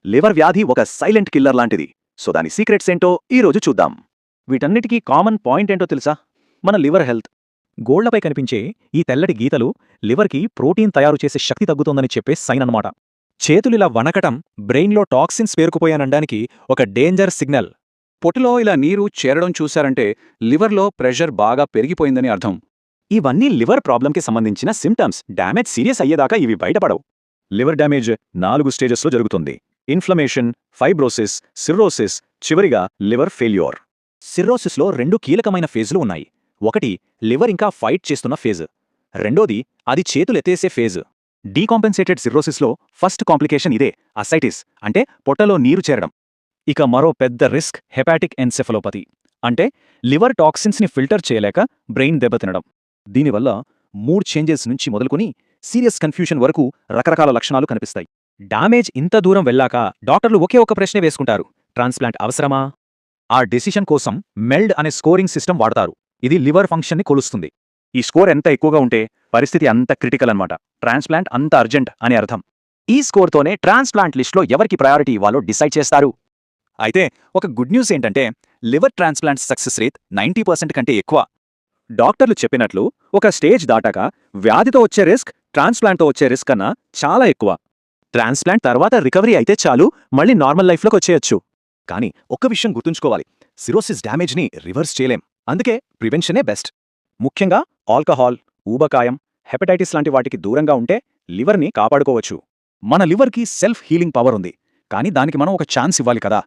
Liver వ్యాధి ఒక silent killer లాంటిది. సో దాని సీక్రెట్స్ ఏంటో ఈరోజు చూద్దాం. వీటన్నిటికీ కామన్ పాయింట్ ఏంటో తెలుసా? మన లివర్ హెల్త్. గోళ్లపై కనిపించే ఈ తెల్లటి గీతలు లివర్కి ప్రోటీన్ తయారు చేసే శక్తి తగ్గుతోందని చెప్పే సైన్ అన్నమాట. చేతులిలా వణకటం బ్రెయిన్లో టాక్సిన్స్ పేరుకుపోయానడానికి ఒక డేంజర్ సిగ్నల్. పొట్టులో ఇలా నీరు చేరడం చూశారంటే లివర్లో ప్రెషర్ బాగా పెరిగిపోయిందని అర్థం. ఇవన్నీ లివర్ ప్రాబ్లంకి సంబంధించిన సిమ్టమ్స్. డ్యామేజ్ సీరియస్ అయ్యేదాకా ఇవి బయటపడవు. లివర్ డ్యామేజ్ 4 స్టేజెస్లో జరుగుతుంది: ఇన్ఫ్లమేషన్, ఫైబ్రోసిస్, సిర్రోసిస్, చివరిగా లివర్ ఫెయిల్యూర్. సిర్రోసిస్లో 2 కీలకమైన ఫేజులు ఉన్నాయి. ఒకటి లివర్ ఇంకా ఫైట్ చేస్తున్న ఫేజ్, రెండోది అది చేతులెత్తేసే ఫేజ్. డీకాంపెన్సేటెడ్ సిర్రోసిస్లో ఫస్ట్ కాంప్లికేషన్ ఇదే, అసైటిస్, అంటే పొట్టలో నీరు చేరడం. ఇక మరో పెద్ద రిస్క్ హెపాటిక్ ఎన్సెఫలోపతి, అంటే లివర్ టాక్సిన్స్ని ఫిల్టర్ చేయలేక బ్రెయిన్ దెబ్బతినడం. దీనివల్ల మూడ్ చేంజెస్ నుంచి మొదలుకొని సీరియస్ కన్ఫ్యూషన్ వరకు రకరకాల లక్షణాలు కనిపిస్తాయి. డామేజ్ ఇంత దూరం వెళ్ళాక డాక్టర్లు ఒకే ఒక ప్రశ్నే వేసుకుంటారు: ట్రాన్స్ప్లాంట్ అవసరమా? ఆ డెసిషన్ కోసం మెల్డ్ అనే స్కోరింగ్ సిస్టమ్ వాడతారు. ఇది లివర్ ఫంక్షన్ని కొలుస్తుంది. ఈ స్కోర్ ఎంత ఎక్కువగా ఉంటే పరిస్థితి అంత క్రిటికల్ అన్నమాట. ట్రాన్స్ప్లాంట్ అంత అర్జెంట్ అని అర్థం. ఈ స్కోర్తోనే ట్రాన్స్ప్లాంట్ లిస్ట్లో ఎవరికి ప్రయారిటీ ఇవ్వాలో డిసైడ్ చేస్తారు. అయితే ఒక గుడ్ న్యూస్ ఏంటంటే లివర్ ట్రాన్స్ప్లాంట్ సక్సెస్ రేట్ 90% కంటే ఎక్కువ. డాక్టర్లు చెప్పినట్లు ఒక స్టేజ్ దాటాక వ్యాధితో వచ్చే రిస్క్ ట్రాన్స్ప్లాంట్తో వచ్చే రిస్క్ కన్నా చాలా ఎక్కువ. ట్రాన్స్ప్లాంట్ తర్వాత రికవరీ అయితే చాలు, మళ్ళీ నార్మల్ లైఫ్లోకి వచ్చేయచ్చు. కానీ ఒక్క విషయం గుర్తుంచుకోవాలి: సిరోసిస్ డ్యామేజ్ని రివర్స్ చేయలేం. అందుకే ప్రివెన్షనే బెస్ట్. ముఖ్యంగా ఆల్కహాల్, ఊబకాయం, హెపటైటిస్ లాంటి వాటికి దూరంగా ఉంటే లివర్ని కాపాడుకోవచ్చు. మన లివర్కి సెల్ఫ్ హీలింగ్ పవర్ ఉంది, కానీ దానికి మనం ఒక ఛాన్స్ ఇవ్వాలి కదా.